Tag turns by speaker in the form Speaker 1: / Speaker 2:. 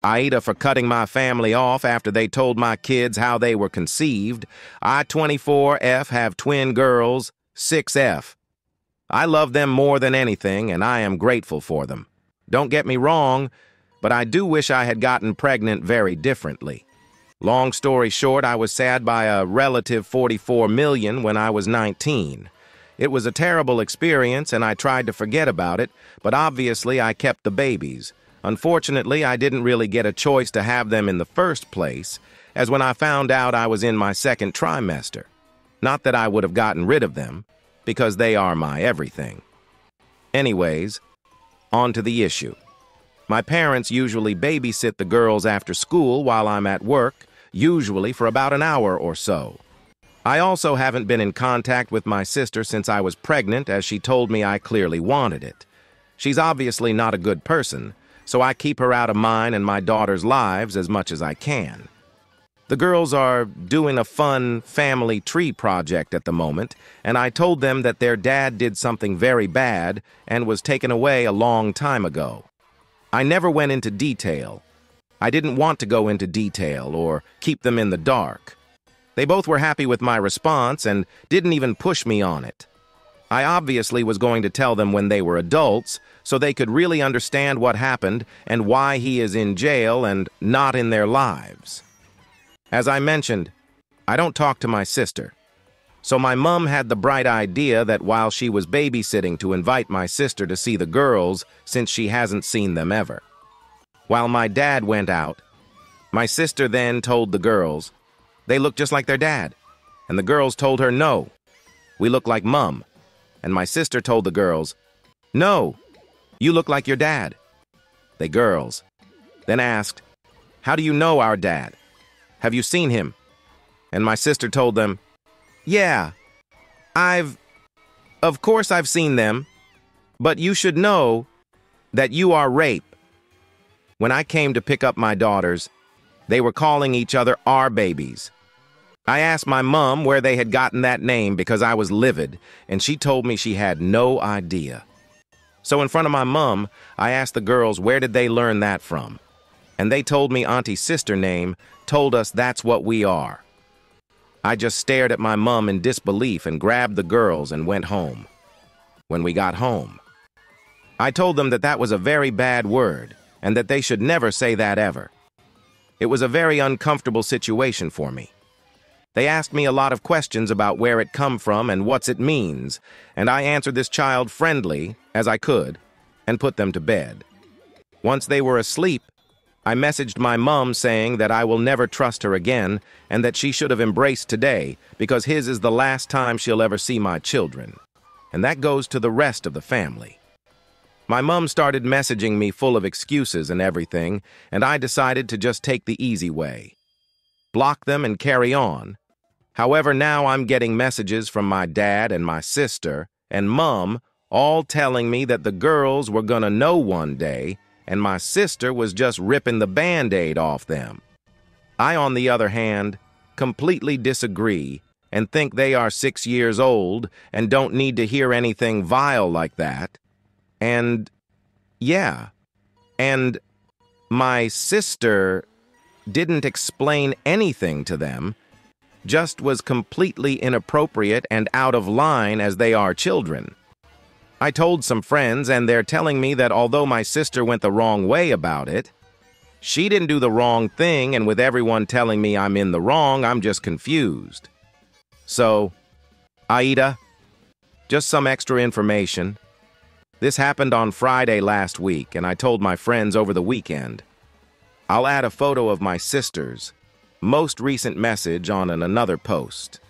Speaker 1: Aita for cutting my family off after they told my kids how they were conceived. I, 24F, have twin girls, 6F. I love them more than anything, and I am grateful for them. Don't get me wrong, but I do wish I had gotten pregnant very differently. Long story short, I was sad by a relative 44 million when I was 19. It was a terrible experience, and I tried to forget about it, but obviously I kept the babies. Unfortunately, I didn't really get a choice to have them in the first place, as when I found out I was in my second trimester. Not that I would have gotten rid of them, because they are my everything. Anyways, on to the issue. My parents usually babysit the girls after school while I'm at work, usually for about an hour or so. I also haven't been in contact with my sister since I was pregnant, as she told me I clearly wanted it. She's obviously not a good person, so I keep her out of mine and my daughter's lives as much as I can. The girls are doing a fun family tree project at the moment, and I told them that their dad did something very bad and was taken away a long time ago. I never went into detail. I didn't want to go into detail or keep them in the dark. They both were happy with my response and didn't even push me on it. I obviously was going to tell them when they were adults, so they could really understand what happened and why he is in jail and not in their lives. As I mentioned, I don't talk to my sister. So my mom had the bright idea that while she was babysitting to invite my sister to see the girls since she hasn't seen them ever. While my dad went out, my sister then told the girls they look just like their dad, and the girls told her no, we look like Mum, and my sister told the girls, no, you look like your dad. The girls then asked, how do you know our dad? Have you seen him? And my sister told them, yeah, of course I've seen them, but you should know that you are rape. When I came to pick up my daughters, they were calling each other our babies. I asked my mom where they had gotten that name because I was livid, and she told me she had no idea. So in front of my mom, I asked the girls where did they learn that from, and they told me Auntie's sister name told us that's what we are. I just stared at my mom in disbelief and grabbed the girls and went home. When we got home, I told them that that was a very bad word and that they should never say that ever. It was a very uncomfortable situation for me. They asked me a lot of questions about where it come from and what's it means, and I answered this child friendly as I could and put them to bed. Once they were asleep, I messaged my mom saying that I will never trust her again and that she should have embraced today because his is the last time she'll ever see my children. And that goes to the rest of the family. My mom started messaging me full of excuses and everything, and I decided to just take the easy way. Block them and carry on. However, now I'm getting messages from my dad and my sister and Mom all telling me that the girls were gonna know one day and my sister was just ripping the Band-Aid off them. I, on the other hand, completely disagree and think they are 6 years old and don't need to hear anything vile like that. And, yeah, and my sister didn't explain anything to them, just was completely inappropriate and out of line as they are children. I told some friends, and they're telling me that although my sister went the wrong way about it, she didn't do the wrong thing, and with everyone telling me I'm in the wrong, I'm just confused. So, Aita, just some extra information. This happened on Friday last week, and I told my friends over the weekend. I'll add a photo of my sister's most recent message on another post.